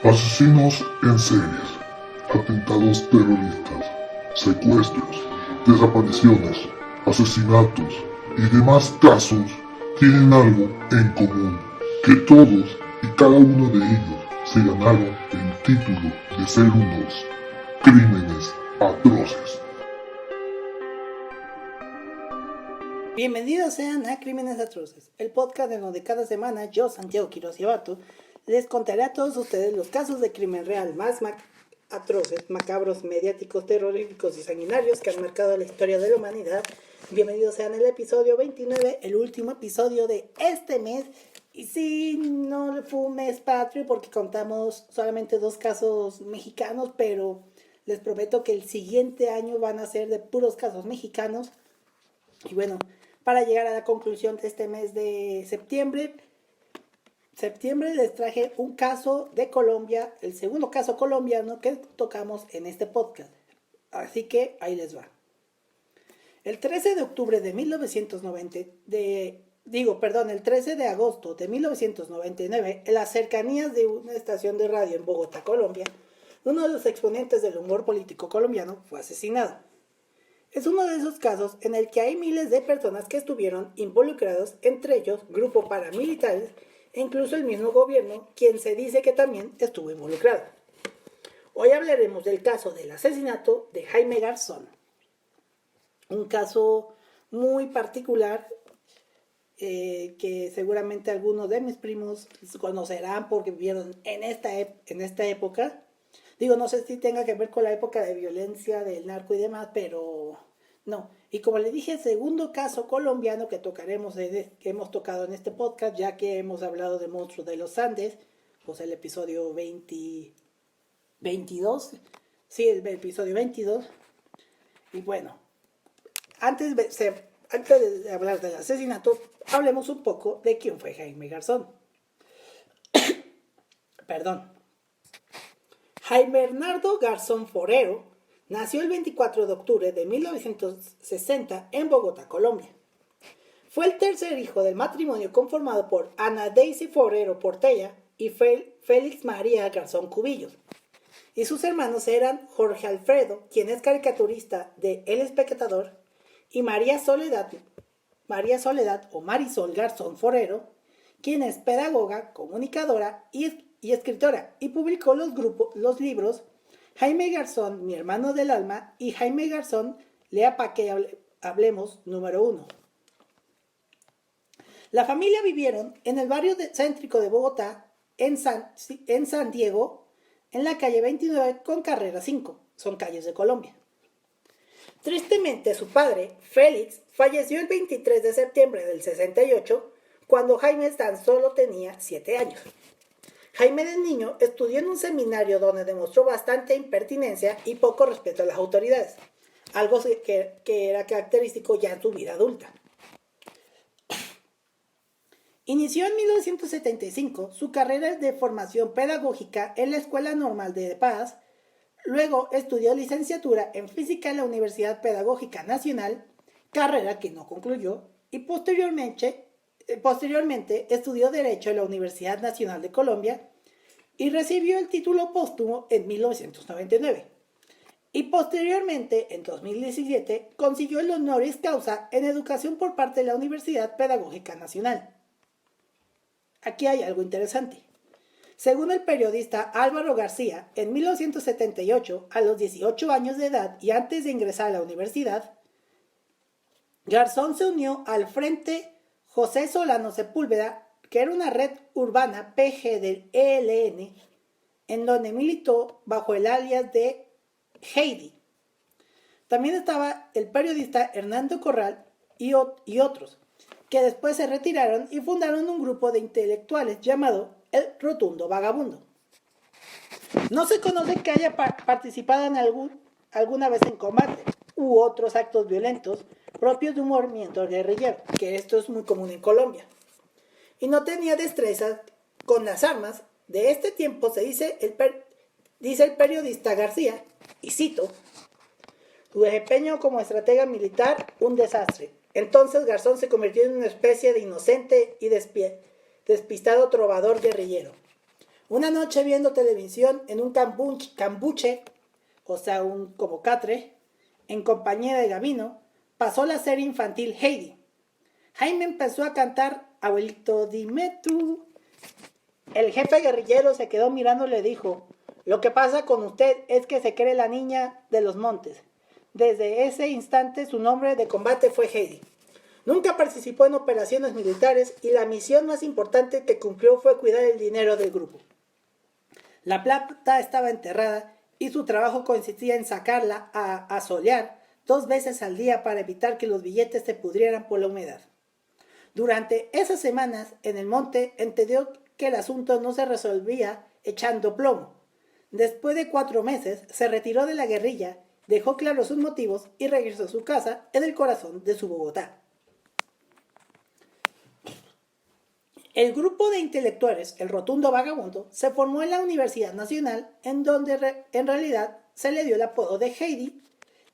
Asesinos en series, atentados terroristas, secuestros, desapariciones, asesinatos y demás casos tienen algo en común, que todos y cada uno de ellos se ganaron el título de ser unos crímenes atroces. Bienvenidos sean a Crímenes Atroces, el podcast en donde cada semana yo, Santiago Quiroz y Abato, les contaré a todos ustedes los casos de crimen real más atroces, macabros, mediáticos, terroríficos y sanguinarios que han marcado la historia de la humanidad. Bienvenidos sean el episodio 29, el último episodio de este mes. Y sí, no fue un mes patrio porque contamos solamente 2 casos mexicanos, pero les prometo que el siguiente año van a ser de puros casos mexicanos. Y bueno, para llegar a la conclusión de este mes de septiembre les traje un caso de Colombia, el segundo caso colombiano que tocamos en este podcast. Así que ahí les va. El 13 de octubre de 1990, el 13 de agosto de 1999, en las cercanías de una estación de radio en Bogotá, Colombia, uno de los exponentes del humor político colombiano fue asesinado. Es uno de esos casos en el que hay miles de personas que estuvieron involucrados, entre ellos grupos paramilitares e incluso el mismo gobierno, quien se dice que también estuvo involucrado. Hoy hablaremos del caso del asesinato de Jaime Garzón. Un caso muy particular que seguramente algunos de mis primos conocerán porque vivieron en esta época. Digo, no sé si tenga que ver con la época de violencia del narco y demás, pero no. Y como le dije, el segundo caso colombiano que hemos tocado en este podcast, ya que hemos hablado de Monstruos de los Andes, pues el episodio 22. Sí, el episodio 22. Y bueno, antes de hablar del asesinato, hablemos un poco de quién fue Jaime Garzón. Perdón. Jaime Bernardo Garzón Forero nació el 24 de octubre de 1960 en Bogotá, Colombia. Fue el tercer hijo del matrimonio conformado por Ana Daisy Forero Portella y Félix María Garzón Cubillos. Y sus hermanos eran Jorge Alfredo, quien es caricaturista de El Espectador, y María Soledad o Marisol Garzón Forero, quien es pedagoga, comunicadora y escritora, y publicó los libros Jaime Garzón, mi hermano del alma, y Jaime Garzón, lea pa' que hablemos, número 1. La familia vivieron en el barrio céntrico de Bogotá, en San Diego, en la calle 29 con carrera 5, son calles de Colombia. Tristemente, su padre, Félix, falleció el 23 de septiembre del 68, cuando Jaime tan solo tenía 7 años. Jaime de niño estudió en un seminario donde demostró bastante impertinencia y poco respeto a las autoridades, algo que era característico ya en su vida adulta. Inició en 1975 su carrera de formación pedagógica en la Escuela Normal de Paz, luego estudió licenciatura en Física en la Universidad Pedagógica Nacional, carrera que no concluyó, y posteriormente estudió Derecho en la Universidad Nacional de Colombia y recibió el título póstumo en 1999. Y posteriormente, en 2017, consiguió el honoris causa en Educación por parte de la Universidad Pedagógica Nacional. Aquí hay algo interesante. Según el periodista Álvaro García, en 1978, a los 18 años de edad y antes de ingresar a la universidad, Garzón se unió al Frente José Solano Sepúlveda, que era una red urbana PG del ELN, en donde militó bajo el alias de Heidi. También estaba el periodista Hernando Corral y otros, que después se retiraron y fundaron un grupo de intelectuales llamado El Rotundo Vagabundo. No se conoce que haya participado en alguna vez en combate u otros actos violentos propios de un movimiento guerrillero, que esto es muy común en Colombia. Y no tenía destreza con las armas. De este tiempo se dice el periodista García, y cito: su desempeño como estratega militar, un desastre. Entonces Garzón se convirtió en una especie de inocente y despistado trovador guerrillero. Una noche viendo televisión en un cambuche, o sea, un como catre, en compañía de Gavino, pasó la serie infantil Heidi. Jaime empezó a cantar Abuelito, dime tú. El jefe guerrillero se quedó mirando y le dijo: lo que pasa con usted es que se cree la niña de los montes. Desde ese instante su nombre de combate fue Heidi. Nunca participó en operaciones militares y la misión más importante que cumplió fue cuidar el dinero del grupo. La plata estaba enterrada y su trabajo consistía en sacarla a solear 2 veces al día para evitar que los billetes se pudrieran por la humedad. Durante esas semanas en el monte entendió que el asunto no se resolvía echando plomo. Después de 4 meses se retiró de la guerrilla, dejó claros sus motivos y regresó a su casa en el corazón de su Bogotá. El grupo de intelectuales, el Rotundo Vagabundo, se formó en la Universidad Nacional, en donde en realidad se le dio el apodo de Heidi,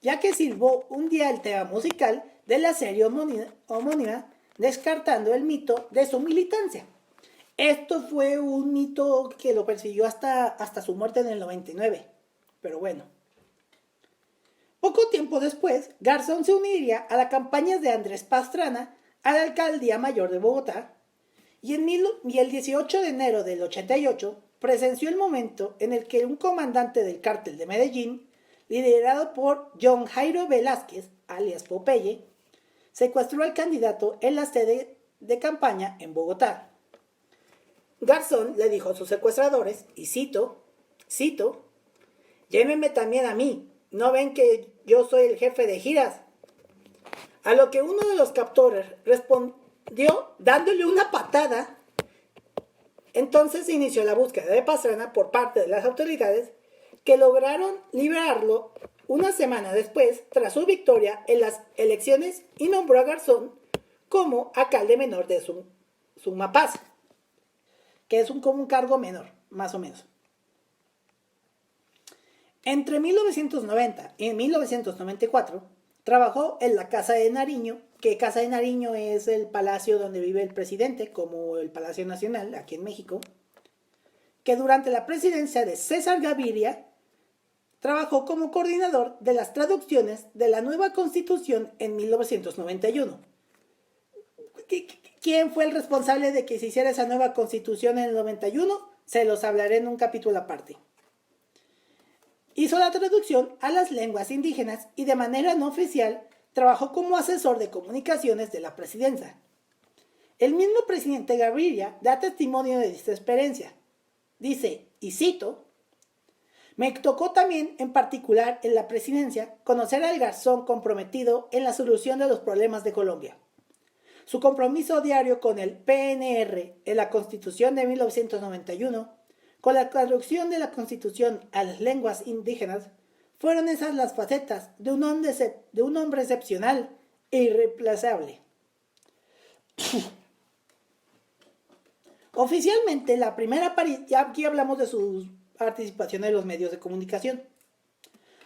ya que silbó un día el tema musical de la serie homónima, descartando el mito de su militancia. Esto fue un mito que lo persiguió hasta su muerte en el 99, pero bueno. Poco tiempo después, Garzón se uniría a la campaña de Andrés Pastrana a la alcaldía mayor de Bogotá, y el 18 de enero del 88 presenció el momento en el que un comandante del cártel de Medellín, liderado por John Jairo Velázquez, alias Popeye, secuestró al candidato en la sede de campaña en Bogotá. Garzón le dijo a sus secuestradores, y cito, llévenme también a mí, ¿no ven que yo soy el jefe de giras? A lo que uno de los captores respondió dándole una patada. Entonces se inició la búsqueda de Pastrana por parte de las autoridades, que lograron liberarlo una semana después tras su victoria en las elecciones, y nombró a Garzón como alcalde menor de Sumapaz, que es como un cargo menor, más o menos. Entre 1990 y 1994 trabajó en la Casa de Nariño, que Casa de Nariño es el palacio donde vive el presidente, como el Palacio Nacional aquí en México, que durante la presidencia de César Gaviria trabajó como coordinador de las traducciones de la nueva Constitución en 1991. ¿Quién fue el responsable de que se hiciera esa nueva Constitución en el 91? Se los hablaré en un capítulo aparte. Hizo la traducción a las lenguas indígenas y de manera no oficial trabajó como asesor de comunicaciones de la presidencia. El mismo presidente Gaviria da testimonio de esta experiencia. Dice, y cito: me tocó también, en particular en la presidencia, conocer al Garzón comprometido en la solución de los problemas de Colombia. Su compromiso diario con el PNR en la Constitución de 1991, con la traducción de la Constitución a las lenguas indígenas, fueron esas las facetas de un hombre excepcional e irreemplazable. Oficialmente, la primera ya aquí hablamos de su participación en los medios de comunicación.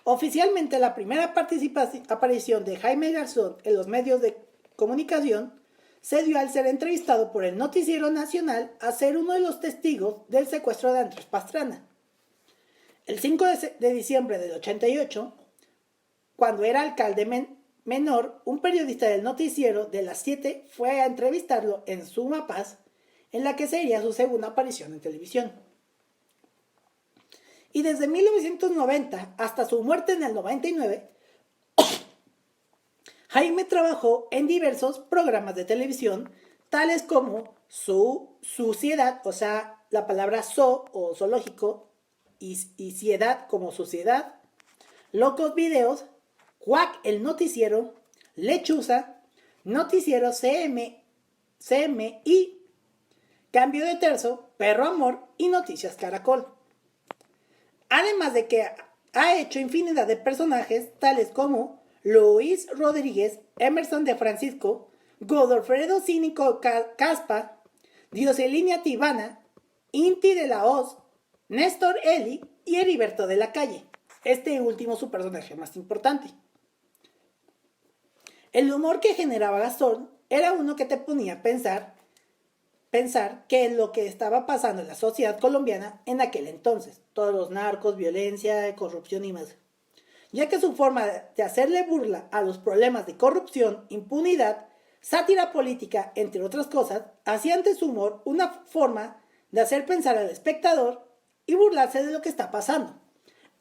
Oficialmente, la primera aparición de Jaime Garzón en los medios de comunicación se dio al ser entrevistado por el Noticiero Nacional a ser uno de los testigos del secuestro de Andrés Pastrana. El 5 de diciembre del 88, cuando era alcalde menor, un periodista del noticiero de las 7 fue a entrevistarlo en Sumapaz, en la que sería su segunda aparición en televisión. Y desde 1990 hasta su muerte en el 99, Jaime trabajó en diversos programas de televisión, tales como Suciedad, o sea, la palabra o zoológico, y ciedad como suciedad, Locos Videos, Cuac el Noticiero, Lechuza, Noticiero CMI, Cambio de Tercio, Perro Amor y Noticias Caracol. Además de que ha hecho infinidad de personajes tales como Luis Rodríguez, Emerson de Francisco, Godofredo Cínico Caspa, Dioselina Tibana, Inti de la Hoz, Néstor Eli y Heriberto de la Calle. Este último su personaje más importante. El humor que generaba Gastón era uno que te ponía a pensar pensar qué es lo que estaba pasando en la sociedad colombiana en aquel entonces. Todos los narcos, violencia, corrupción y más. Ya que su forma de hacerle burla a los problemas de corrupción, impunidad, sátira política, entre otras cosas, hacían de su humor una forma de hacer pensar al espectador y burlarse de lo que está pasando.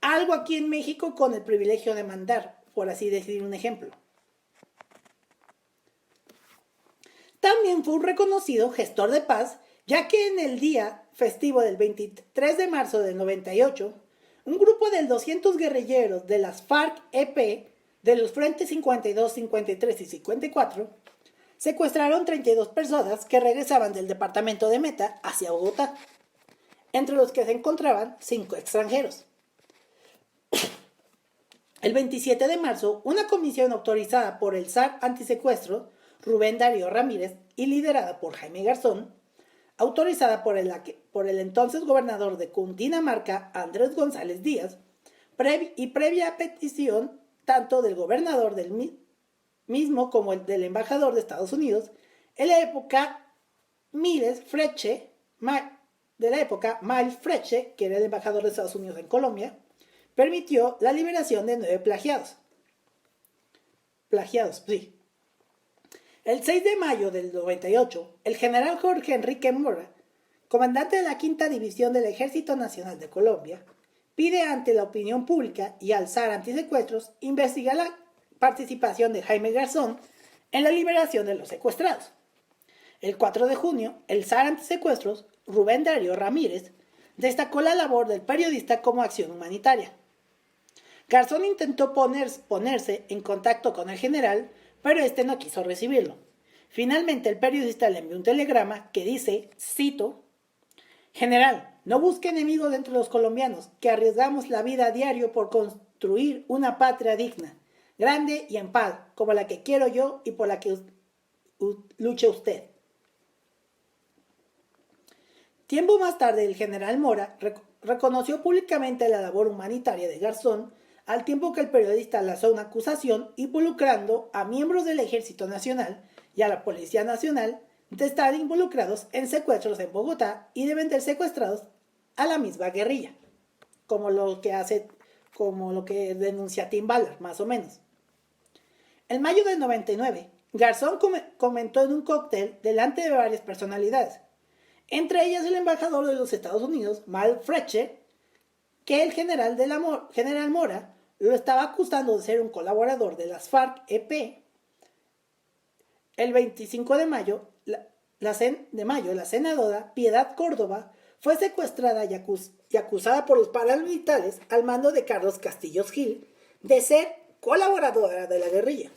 Algo aquí en México con el privilegio de mandar, por así decir un ejemplo. También fue un reconocido gestor de paz, ya que en el día festivo del 23 de marzo del 98, un grupo de 200 guerrilleros de las FARC-EP de los frentes 52, 53 y 54 secuestraron 32 personas que regresaban del departamento de Meta hacia Bogotá, entre los que se encontraban 5 extranjeros. El 27 de marzo, una comisión autorizada por el zar antisecuestro, Rubén Darío Ramírez, y liderada por Jaime Garzón, autorizada por el entonces gobernador de Cundinamarca, Andrés González Díaz, y previa petición tanto del gobernador del mismo como el del embajador de Estados Unidos, en la época Miles Freche, Miles Freche, que era el embajador de Estados Unidos en Colombia, permitió la liberación de 9 plagiados. Sí. El 6 de mayo del 98, el general Jorge Enrique Mora, comandante de la Quinta División del Ejército Nacional de Colombia, pide ante la opinión pública y al zar antisecuestros investigar la participación de Jaime Garzón en la liberación de los secuestrados. El 4 de junio, el zar antisecuestros, Rubén Darío Ramírez, destacó la labor del periodista como acción humanitaria. Garzón intentó ponerse en contacto con el general, pero este no quiso recibirlo. Finalmente, el periodista le envió un telegrama que dice, cito, «General, no busque enemigos entre los colombianos, que arriesgamos la vida a diario por construir una patria digna, grande y en paz, como la que quiero yo y por la que luche usted». Tiempo más tarde, el general Mora reconoció públicamente la labor humanitaria de Garzón, al tiempo que el periodista lanzó una acusación involucrando a miembros del Ejército Nacional y a la Policía Nacional de estar involucrados en secuestros en Bogotá y de vender secuestrados a la misma guerrilla, como lo que denuncia Tim Ballard, más o menos. En mayo del 99, Garzón comentó en un cóctel delante de varias personalidades, entre ellas el embajador de los Estados Unidos, Mal Fletcher, que el general Mora lo estaba acusando de ser un colaborador de las FARC-EP. El 25 de mayo, la senadora Piedad Córdoba fue secuestrada y acusada por los paramilitares al mando de Carlos Castillos Gil de ser colaboradora de la guerrilla.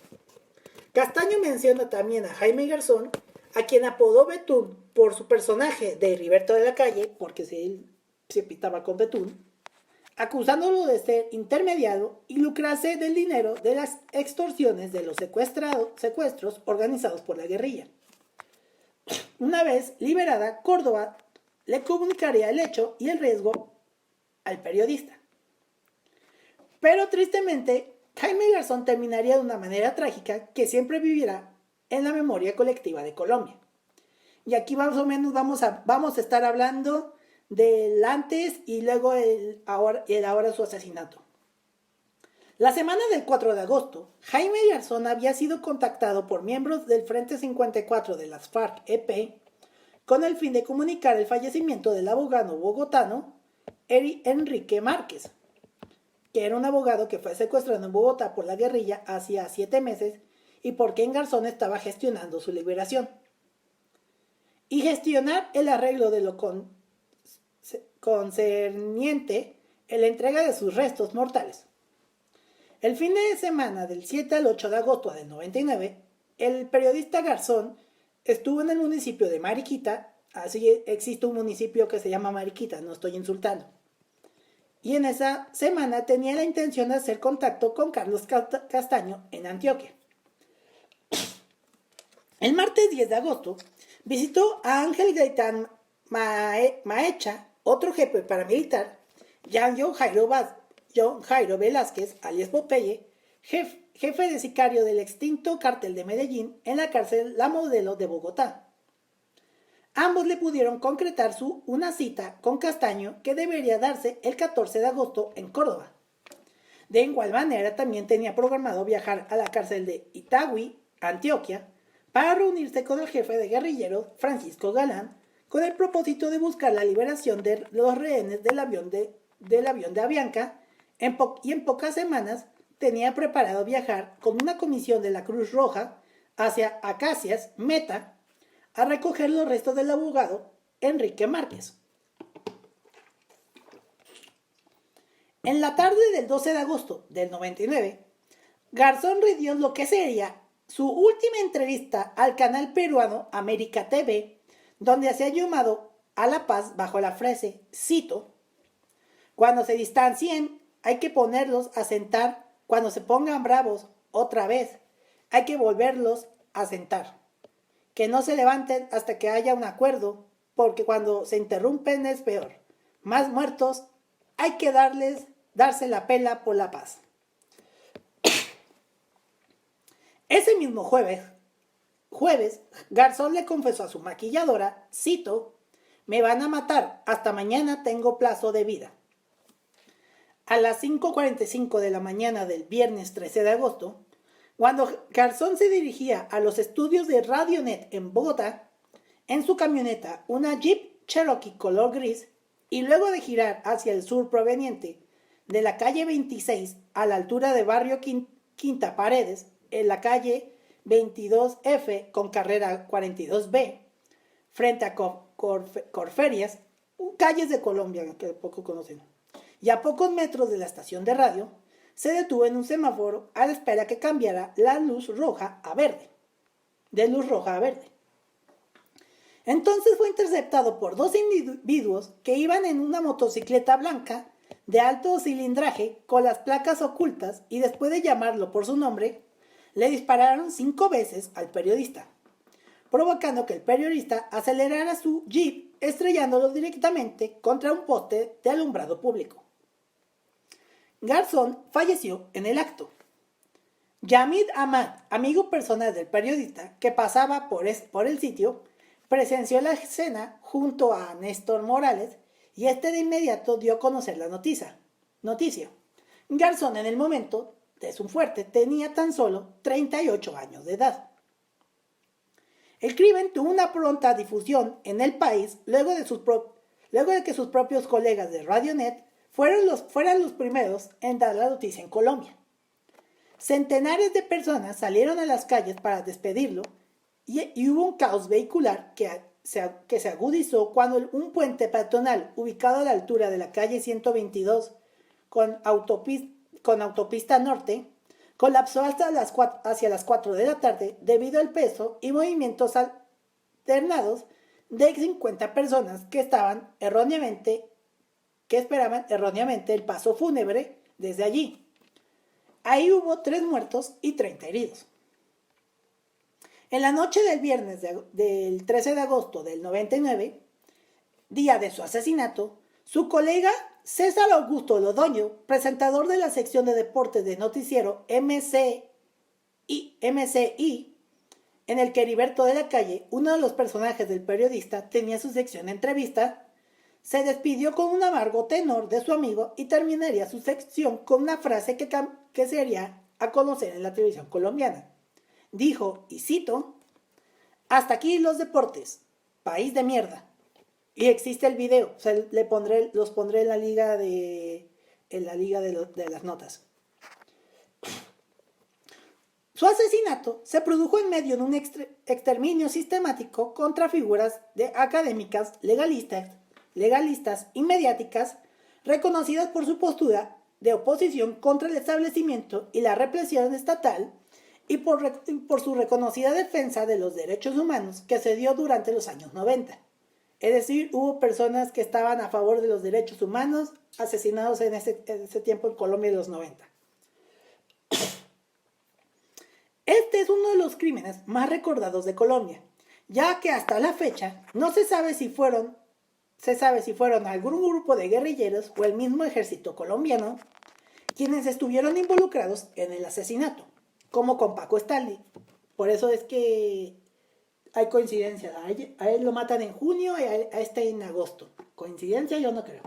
Castaño menciona también a Jaime Garzón, a quien apodó Betún por su personaje de Heriberto de la Calle, porque él se pitaba con Betún, acusándolo de ser intermediario y lucrarse del dinero de las extorsiones de los secuestros organizados por la guerrilla. Una vez liberada, Córdoba le comunicaría el hecho y el riesgo al periodista. Pero tristemente, Jaime Garzón terminaría de una manera trágica que siempre vivirá en la memoria colectiva de Colombia. Y aquí más o menos vamos a estar hablando del antes y luego el ahora su asesinato. La semana del 4 de agosto, Jaime Garzón había sido contactado por miembros del Frente 54 de las FARC-EP con el fin de comunicar el fallecimiento del abogado bogotano Enrique Márquez, que era un abogado que fue secuestrado en Bogotá por la guerrilla hacía 7 meses y por quien Garzón estaba gestionando su liberación. Y gestionar el arreglo de lo concerniente en la entrega de sus restos mortales. El fin de semana del 7 al 8 de agosto del 99, el periodista Garzón estuvo en el municipio de Mariquita, así existe un municipio que se llama Mariquita, no estoy insultando. Y en esa semana tenía la intención de hacer contacto con Carlos Castaño en Antioquia. El martes 10 de agosto visitó a Ángel Gaitán Maecha, otro jefe paramilitar, John Jairo Velázquez, alias Popeye, jefe de sicario del extinto cártel de Medellín en la cárcel La Modelo de Bogotá. Ambos le pudieron concretar una cita con Castaño que debería darse el 14 de agosto en Córdoba. De igual manera, también tenía programado viajar a la cárcel de Itagüí, Antioquia, para reunirse con el jefe de guerrilleros, Francisco Galán, con el propósito de buscar la liberación de los rehenes del avión de Avianca, y en pocas semanas tenía preparado viajar con una comisión de la Cruz Roja hacia Acacias, Meta, a recoger los restos del abogado Enrique Márquez. En la tarde del 12 de agosto del 99, Garzón rindió lo que sería su última entrevista al canal peruano América TV, donde hacía llamado a la paz bajo la frase, cito, cuando se distancien hay que ponerlos a sentar, cuando se pongan bravos otra vez hay que volverlos a sentar, que no se levanten hasta que haya un acuerdo, porque cuando se interrumpen es peor, más muertos, hay que darse la pela por la paz. Ese mismo jueves, Garzón le confesó a su maquilladora, cito, me van a matar, hasta mañana tengo plazo de vida. A las 5:45 de la mañana del viernes 13 de agosto, cuando Garzón se dirigía a los estudios de Radionet en Bogotá, en su camioneta, una Jeep Cherokee color gris, y luego de girar hacia el sur proveniente de la calle 26 a la altura de barrio Quinta Paredes, en la calle 22F con carrera 42B, frente a Corferias, calles de Colombia que poco conocen, y a pocos metros de la estación de radio, se detuvo en un semáforo a la espera que cambiara la luz roja a verde. De luz roja a verde. Entonces fue interceptado por dos individuos que iban en una motocicleta blanca de alto cilindraje con las placas ocultas y después de llamarlo por su nombre, le dispararon 5 veces al periodista, provocando que el periodista acelerara su jeep estrellándolo directamente contra un poste de alumbrado público. Garzón falleció en el acto. Yamid Ahmad, amigo personal del periodista que pasaba por el sitio, presenció la escena junto a Néstor Morales y de inmediato dio a conocer la noticia. Garzón en el momento de su muerte tenía tan solo 38 años de edad. El crimen tuvo una pronta difusión en el país luego de que sus propios colegas de Radionet fueran los primeros en dar la noticia en Colombia. Centenares de personas salieron a las calles para despedirlo y hubo un caos vehicular que se agudizó cuando un puente peatonal ubicado a la altura de la calle 122 con autopista norte colapsó hacia las 4 de la tarde debido al peso y movimientos alternados de 50 personas que esperaban erróneamente el paso fúnebre desde allí. Ahí hubo 3 muertos y 30 heridos. En la noche del viernes del 13 de agosto del 99, día de su asesinato, su colega César Augusto Lodoño, presentador de la sección de deportes de noticiero MCI, en el que Heriberto de la Calle, uno de los personajes del periodista, tenía su sección de entrevista, se despidió con un amargo tenor de su amigo y terminaría su sección con una frase que se haría a conocer en la televisión colombiana. Dijo, y cito, hasta aquí los deportes, país de mierda. Y existe el video, o sea, los pondré en la liga de las notas. Su asesinato se produjo en medio de un exterminio sistemático contra figuras académicas, legalistas y mediáticas reconocidas por su postura de oposición contra el establecimiento y la represión estatal y por su reconocida defensa de los derechos humanos que se dio durante los años 90. Es decir, hubo personas que estaban a favor de los derechos humanos asesinados en ese tiempo en Colombia de los 90. Este es uno de los crímenes más recordados de Colombia, ya que hasta la fecha no se sabe si fueron algún grupo de guerrilleros o el mismo ejército colombiano quienes estuvieron involucrados en el asesinato, como con Paco Stanley. Por eso es que hay coincidencias. A él lo matan en junio y a este en agosto. Coincidencia yo no creo.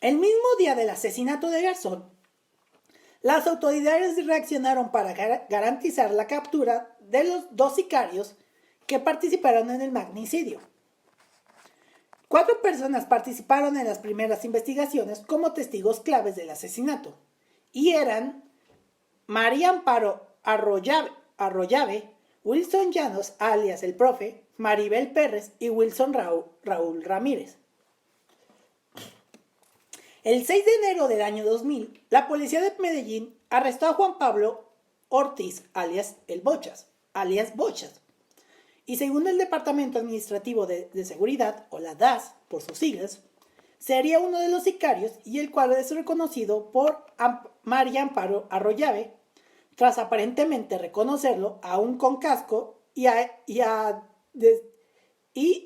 El mismo día del asesinato de Garzón, las autoridades reaccionaron para garantizar la captura de los 2 sicarios que participaron en el magnicidio. 4 personas participaron en las primeras investigaciones como testigos claves del asesinato y eran María Amparo Arroyave, Wilson Llanos, alias el Profe, Maribel Pérez y Wilson Raúl Ramírez. El 6 de enero del año 2000, la policía de Medellín arrestó a Juan Pablo Ortiz, alias el Bochas, y según el Departamento Administrativo de Seguridad, o la DAS por sus siglas, sería uno de los sicarios y el cual es reconocido por María Amparo Arroyave, tras aparentemente reconocerlo aún con casco y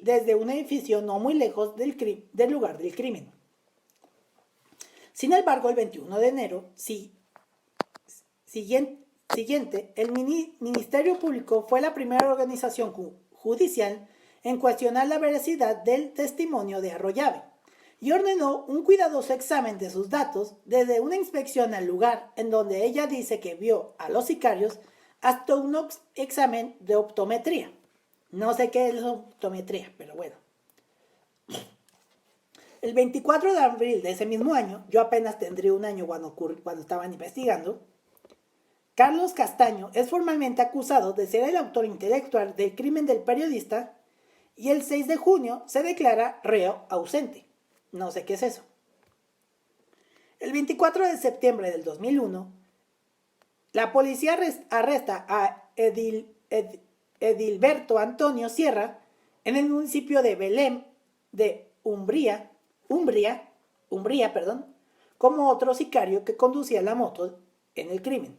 desde un edificio no muy lejos del lugar del crimen. Sin embargo, el 21 de enero siguiente, el Ministerio Público fue la primera organización judicial en cuestionar la veracidad del testimonio de Arroyave y ordenó un cuidadoso examen de sus datos, desde una inspección al lugar en donde ella dice que vio a los sicarios hasta un examen de optometría. No sé qué es la optometría, pero bueno. El 24 de abril de ese mismo año, yo apenas tendría un año cuando estaban investigando, Carlos Castaño es formalmente acusado de ser el autor intelectual del crimen del periodista y el 6 de junio se declara reo ausente. No sé qué es eso. El 24 de septiembre del 2001, la policía arresta a Edilberto Antonio Sierra en el municipio de Belém de Umbría, como otro sicario que conducía la moto en el crimen.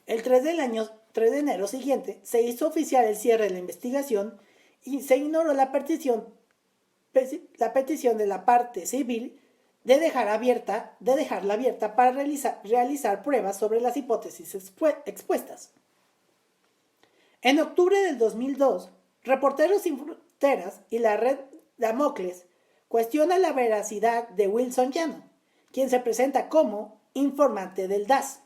El 3 de enero siguiente se hizo oficial el cierre de la investigación y se ignoró la petición de la parte civil de dejarla abierta para realizar pruebas sobre las hipótesis expuestas. En octubre del 2002, Reporteros Sin Fronteras y la red Damocles cuestiona la veracidad de Wilson Llano, quien se presenta como informante del DAS,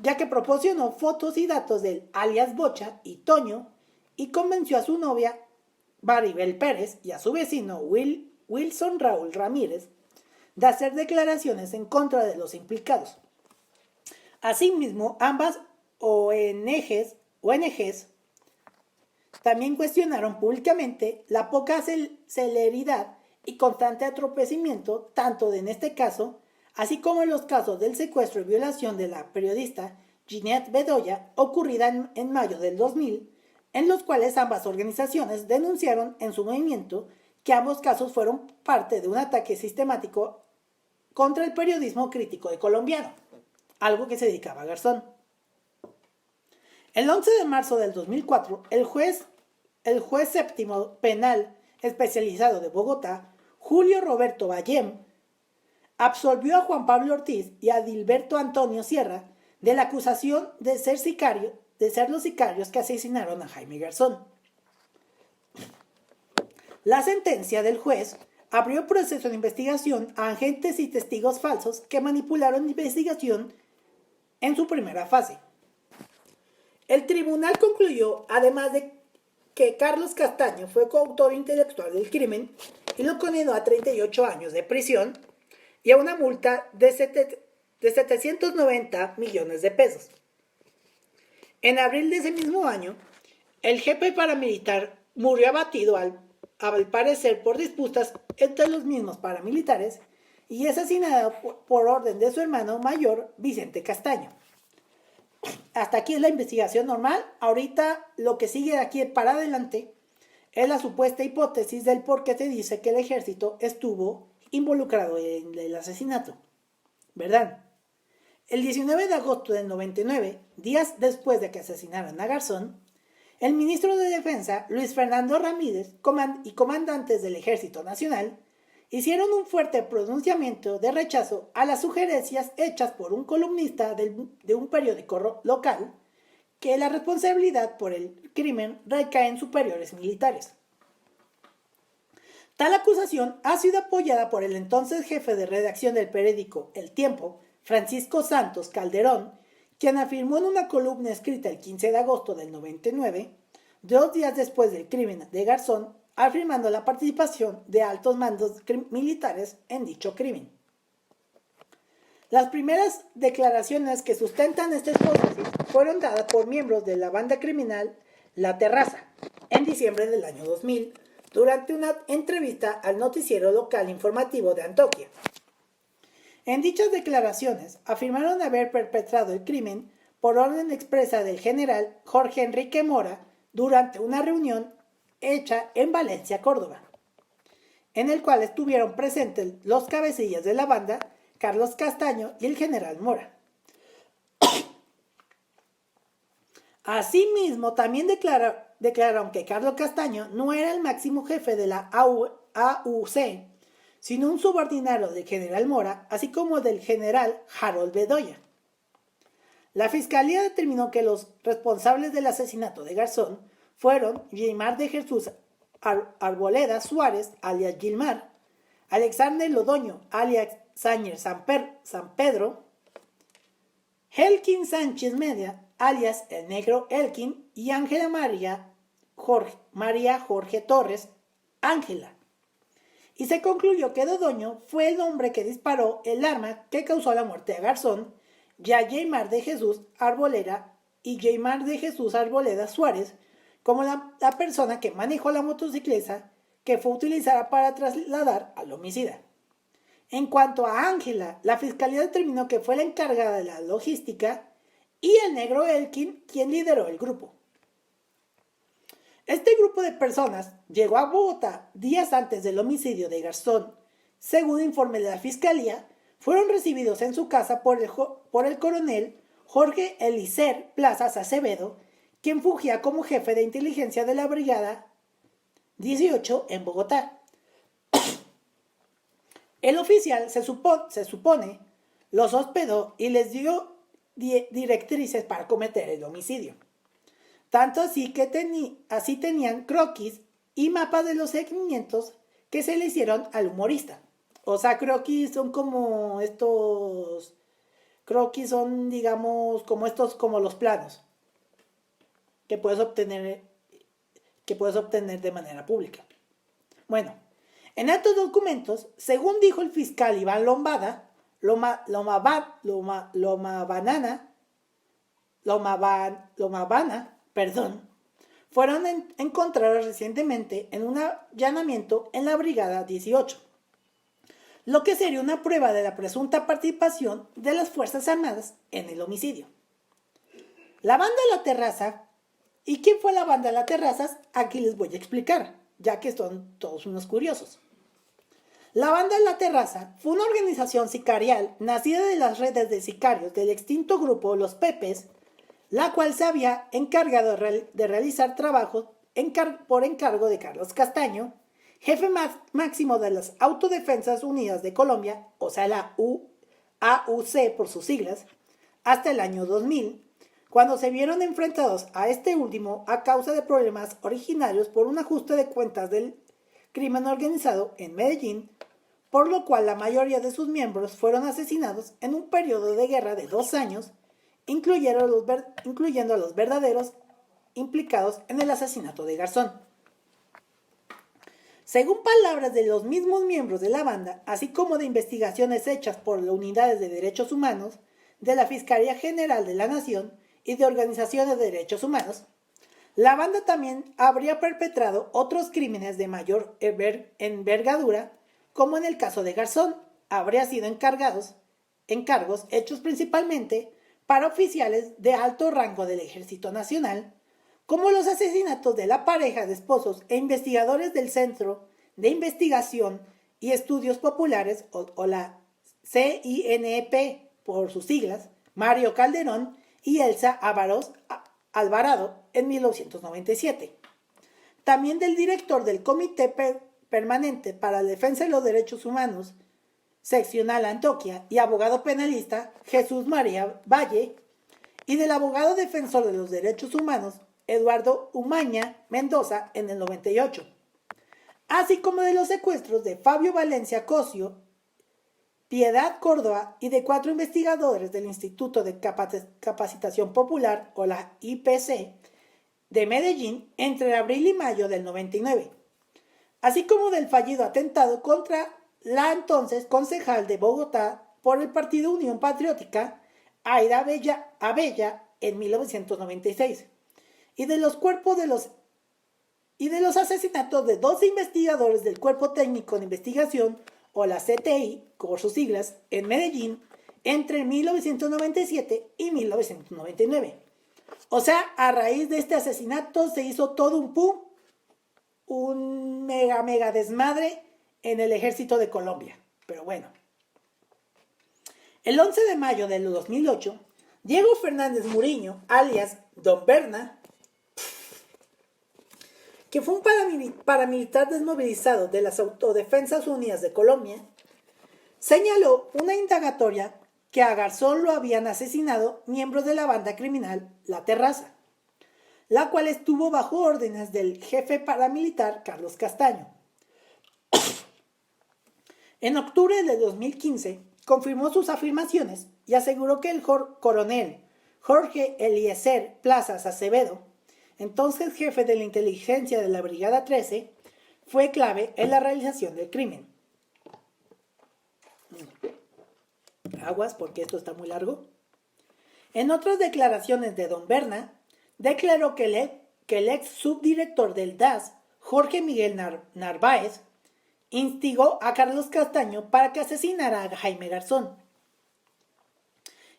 ya que proporcionó fotos y datos del alias Bocha y Toño y convenció a su novia Maribel Pérez y a su vecino Wilson Raúl Ramírez de hacer declaraciones en contra de los implicados. Asimismo, ambas ONGs también cuestionaron públicamente la poca celeridad y constante atropellamiento, tanto en este caso, así como en los casos del secuestro y violación de la periodista Ginette Bedoya, ocurrida en mayo del 2000, en los cuales ambas organizaciones denunciaron en su movimiento que ambos casos fueron parte de un ataque sistemático contra el periodismo crítico de colombiano, algo que se dedicaba a Garzón. El 11 de marzo del 2004, el juez séptimo penal especializado de Bogotá, Julio Roberto Ballem, absolvió a Juan Pablo Ortiz y a Edilberto Antonio Sierra de la acusación de ser los sicarios que asesinaron a Jaime Garzón. La sentencia del juez abrió proceso de investigación a agentes y testigos falsos que manipularon la investigación en su primera fase. El tribunal concluyó, además de que Carlos Castaño fue coautor intelectual del crimen y lo condenó a 38 años de prisión y a una multa de 790 millones de pesos. En abril de ese mismo año, el jefe paramilitar murió abatido al parecer por disputas entre los mismos paramilitares y asesinado por orden de su hermano mayor Vicente Castaño. Hasta aquí es la investigación normal. Ahorita lo que sigue de aquí para adelante es la supuesta hipótesis del por qué se dice que el ejército estuvo involucrado en el asesinato, ¿verdad? El 19 de agosto del 99, días después de que asesinaran a Garzón, el ministro de Defensa, Luis Fernando Ramírez, y comandantes del Ejército Nacional, hicieron un fuerte pronunciamiento de rechazo a las sugerencias hechas por un columnista de un periódico local que la responsabilidad por el crimen recae en superiores militares. Tal acusación ha sido apoyada por el entonces jefe de redacción del periódico El Tiempo, Francisco Santos Calderón, quien afirmó en una columna escrita el 15 de agosto del 99, 2 días después del crimen de Garzón, afirmando la participación de altos mandos militares en dicho crimen. Las primeras declaraciones que sustentan esta hipótesis fueron dadas por miembros de la banda criminal La Terraza en diciembre del año 2000 durante una entrevista al noticiero local informativo de Antioquia. En dichas declaraciones afirmaron haber perpetrado el crimen por orden expresa del general Jorge Enrique Mora durante una reunión hecha en Valencia, Córdoba, en el cual estuvieron presentes los cabecillas de la banda, Carlos Castaño y el general Mora. Asimismo, también declararon que Carlos Castaño no era el máximo jefe de la AUC, sino un subordinado del general Mora, así como del general Harold Bedoya. La fiscalía determinó que los responsables del asesinato de Garzón fueron Gilmar de Jesús Arboleda Suárez, alias Gilmar, Alexander Lodoño, alias Sáñez San Pedro, Elkin Sánchez Media, alias El Negro Elkin, y Ángela María Jorge Torres, Ángela. Y se concluyó que Lodoño fue el hombre que disparó el arma que causó la muerte de Garzón, y a Gilmar de Jesús Arboleda Suárez como la persona que manejó la motocicleta que fue utilizada para trasladar al homicida. En cuanto a Ángela, la fiscalía determinó que fue la encargada de la logística y el negro Elkin quien lideró el grupo. Este grupo de personas llegó a Bogotá días antes del homicidio de Garzón. Según informe de la fiscalía, fueron recibidos en su casa por el coronel Jorge Eliezer Plazas Acevedo, quien fungía como jefe de inteligencia de la Brigada 18 en Bogotá. El oficial, se supone, los hospedó y les dio directrices para cometer el homicidio. Tanto así que tenían croquis y mapas de los seguimientos que se le hicieron al humorista. O sea, croquis son como estos... Croquis son, digamos, como los planos que puedes obtener de manera pública. Bueno, en estos documentos, según dijo el fiscal Iván Lombana, fueron encontrados recientemente en un allanamiento en la Brigada 18, lo que sería una prueba de la presunta participación de las Fuerzas Armadas en el homicidio. La banda La Terraza. ¿Y quién fue la banda La Terrazas? Aquí les voy a explicar, ya que son todos unos curiosos. La banda La Terraza fue una organización sicarial nacida de las redes de sicarios del extinto grupo Los Pepes, la cual se había encargado de realizar trabajos por encargo de Carlos Castaño, jefe máximo de las Autodefensas Unidas de Colombia, o sea la AUC por sus siglas, hasta el año 2000, cuando se vieron enfrentados a este último a causa de problemas originarios por un ajuste de cuentas del crimen organizado en Medellín, por lo cual la mayoría de sus miembros fueron asesinados en un periodo de guerra de 2 años, incluyendo a los verdaderos implicados en el asesinato de Garzón. Según palabras de los mismos miembros de la banda, así como de investigaciones hechas por las unidades de derechos humanos de la Fiscalía General de la Nación y de organizaciones de derechos humanos, la banda también habría perpetrado otros crímenes de mayor envergadura, como en el caso de Garzón, habría sido encargos hechos principalmente para oficiales de alto rango del Ejército Nacional, como los asesinatos de la pareja de esposos e investigadores del Centro de Investigación y Estudios Populares, o la CINEP por sus siglas, Mario Calderón y Elsa Alvarado en 1997. También del director del Comité permanente para la defensa de los derechos humanos, seccional Antioquia, y abogado penalista Jesús María Valle, y del abogado defensor de los derechos humanos Eduardo Umaña Mendoza en el 98, así como de los secuestros de Fabio Valencia Cosio, Piedad Córdoba y de 4 investigadores del Instituto de Capacitación Popular, o la IPC, de Medellín entre abril y mayo del 99, así como del fallido atentado contra la entonces concejal de Bogotá por el Partido Unión Patriótica, Aida Abella, en 1996, y de los asesinatos de 12 investigadores del Cuerpo Técnico de Investigación, o la CTI, por sus siglas, en Medellín, entre 1997 y 1999. O sea, a raíz de este asesinato se hizo todo un mega desmadre en el ejército de Colombia. Pero bueno. El 11 de mayo del 2008, Diego Fernández Muriño, alias Don Berna, que fue un paramilitar desmovilizado de las Autodefensas Unidas de Colombia, señaló una indagatoria que a Garzón lo habían asesinado miembros de la banda criminal La Terraza, la cual estuvo bajo órdenes del jefe paramilitar Carlos Castaño. En octubre de 2015 confirmó sus afirmaciones y aseguró que el coronel Jorge Eliezer Plazas Acevedo, entonces jefe de la inteligencia de la Brigada 13, fue clave en la realización del crimen. Aguas, porque esto está muy largo. En otras declaraciones de Don Berna, declaró que el ex subdirector del DAS, Jorge Miguel Narváez, instigó a Carlos Castaño para que asesinara a Jaime Garzón.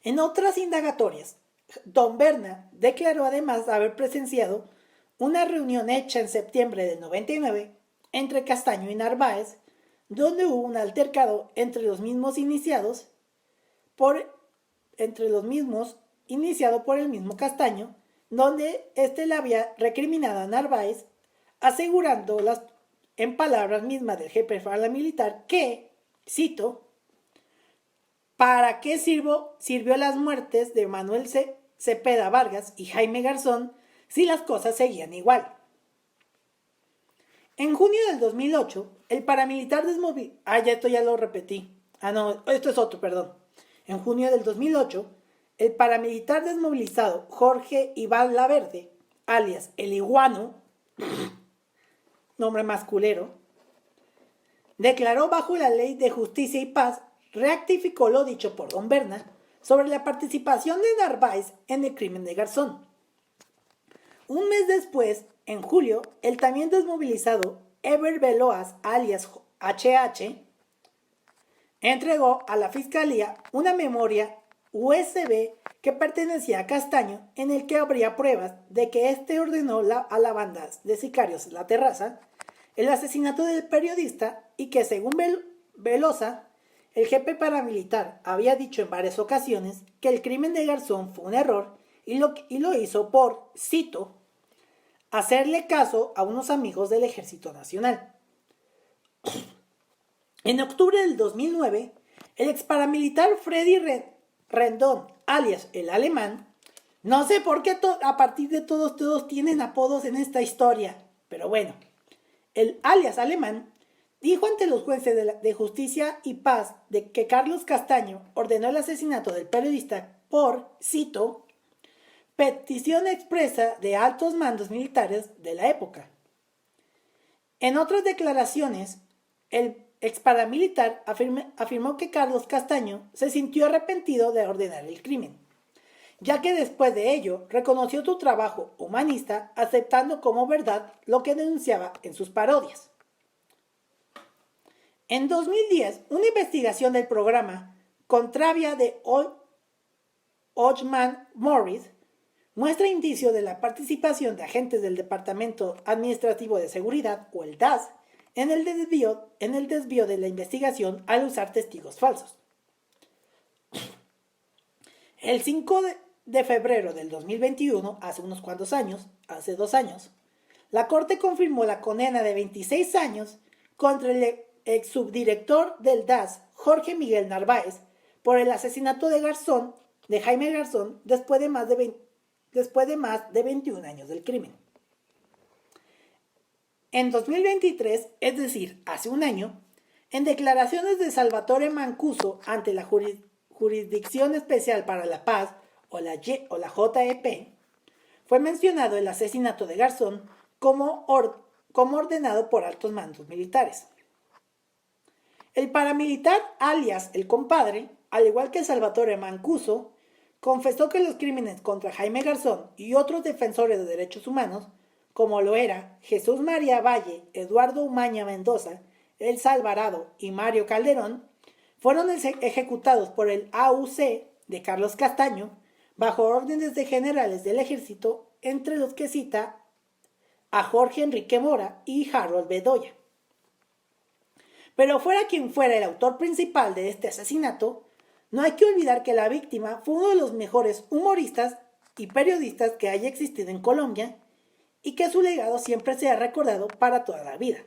En otras indagatorias, Don Berna declaró además haber presenciado una reunión hecha en septiembre del 99 entre Castaño y Narváez, donde hubo un altercado entre los mismos iniciado por el mismo Castaño, donde éste le había recriminado a Narváez, asegurando en palabras mismas del jefe paramilitar que, cito, ¿para qué sirvió las muertes de Manuel Cepeda Vargas y Jaime Garzón si las cosas seguían igual? En junio del 2008, el paramilitar esto ya lo repetí. Esto es otro, perdón. En junio del 2008, el paramilitar desmovilizado Jorge Iván Laverde, alias El Iguano, nombre masculero, declaró bajo la Ley de Justicia y Paz, rectificó lo dicho por Don Berna sobre la participación de Narváez en el crimen de Garzón. Un mes después, en julio, el también desmovilizado Eber Veloas, alias HH, entregó a la Fiscalía una memoria USB que pertenecía a Castaño, en el que habría pruebas de que éste ordenó a la banda de sicarios La Terraza el asesinato del periodista, y que según Velosa, el jefe paramilitar había dicho en varias ocasiones que el crimen de Garzón fue un error y lo hizo por, cito, hacerle caso a unos amigos del Ejército Nacional. En octubre del 2009, el ex paramilitar Freddy Rendón, alias El Alemán, no sé por qué a partir de todos tienen apodos en esta historia, pero bueno, el alias Alemán dijo ante los jueces de Justicia y Paz de que Carlos Castaño ordenó el asesinato del periodista por, cito, petición expresa de altos mandos militares de la época. En otras declaraciones, el ex paramilitar afirmó que Carlos Castaño se sintió arrepentido de ordenar el crimen, ya que después de ello reconoció su trabajo humanista, aceptando como verdad lo que denunciaba en sus parodias. En 2010, una investigación del programa Contravia de Hodgman Morris muestra indicios de la participación de agentes del Departamento Administrativo de Seguridad, o el DAS, en el desvío de la investigación al usar testigos falsos. El 5 de febrero del 2021, hace 2 años, la Corte confirmó la condena de 26 años contra el ex subdirector del DAS, Jorge Miguel Narváez, por el asesinato de Jaime Garzón, después de más de 21 años del crimen. En 2023, es decir, hace un año, en declaraciones de Salvatore Mancuso ante la Jurisdicción Especial para la Paz, o la JEP, fue mencionado el asesinato de Garzón como ordenado por altos mandos militares. El paramilitar, alias el compadre, al igual que Salvatore Mancuso, confesó que los crímenes contra Jaime Garzón y otros defensores de derechos humanos, como lo era Jesús María Valle, Eduardo Umaña Mendoza, Elsa Alvarado y Mario Calderón, fueron ejecutados por el AUC de Carlos Castaño, bajo órdenes de generales del ejército, entre los que cita a Jorge Enrique Mora y Harold Bedoya. Pero fuera quien fuera el autor principal de este asesinato, no hay que olvidar que la víctima fue uno de los mejores humoristas y periodistas que haya existido en Colombia y que su legado siempre será recordado para toda la vida.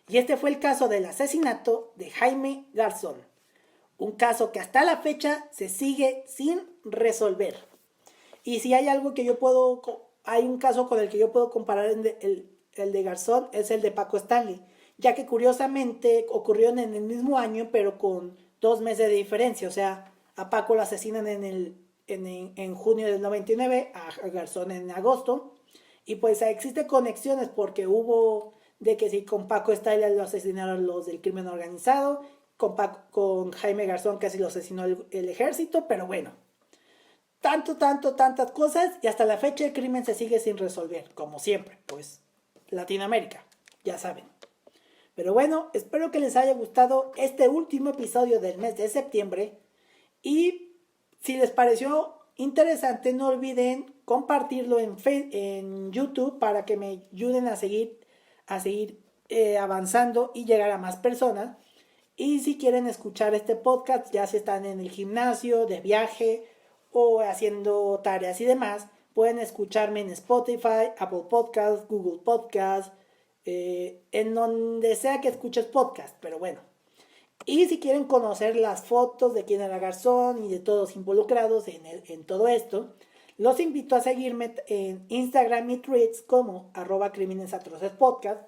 Y este fue el caso del asesinato de Jaime Garzón, un caso que hasta la fecha se sigue sin resolver. Y si hay algo que hay un caso con el que yo puedo comparar el de Garzón, es el de Paco Stanley, ya que curiosamente ocurrió en el mismo año, pero con 2 meses de diferencia. O sea, a Paco lo asesinan en junio del 99, a Garzón en agosto, y pues existen conexiones porque hubo de que si con Paco Stanley lo asesinaron los del crimen organizado, con Jaime Garzón casi lo asesinó el ejército, pero bueno, tantas cosas, y hasta la fecha el crimen se sigue sin resolver, como siempre, pues Latinoamérica, ya saben. Pero bueno, espero que les haya gustado este último episodio del mes de septiembre, y si les pareció interesante, no olviden compartirlo en YouTube para que me ayuden a seguir avanzando y llegar a más personas. Y si quieren escuchar este podcast, ya si están en el gimnasio, de viaje o haciendo tareas y demás, pueden escucharme en Spotify, Apple Podcasts, Google Podcasts, en donde sea que escuches podcast, pero bueno. Y si quieren conocer las fotos de quién era Garzón y de todos involucrados en todo esto, los invito a seguirme en Instagram y Threads como @crimenesatrocespodcast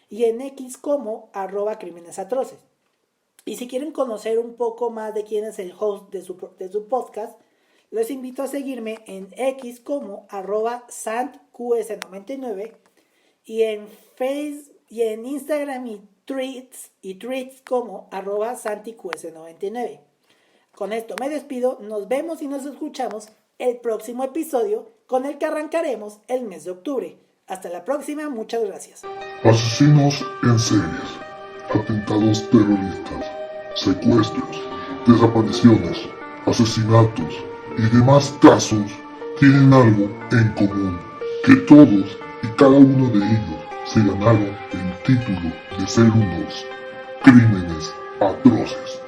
y en X como @crimenesatroces. Y si quieren conocer un poco más de quién es el host de su podcast, les invito a seguirme en X como @santqs99 y en Instagram y Threads como @santiqs99. Con esto me despido, nos vemos y nos escuchamos el próximo episodio con el que arrancaremos el mes de octubre. Hasta la próxima, muchas gracias. Asesinos en series, atentados terroristas, secuestros, desapariciones, asesinatos y demás casos tienen algo en común, que todos y cada uno de ellos se ganaron el título de ser unos crímenes atroces.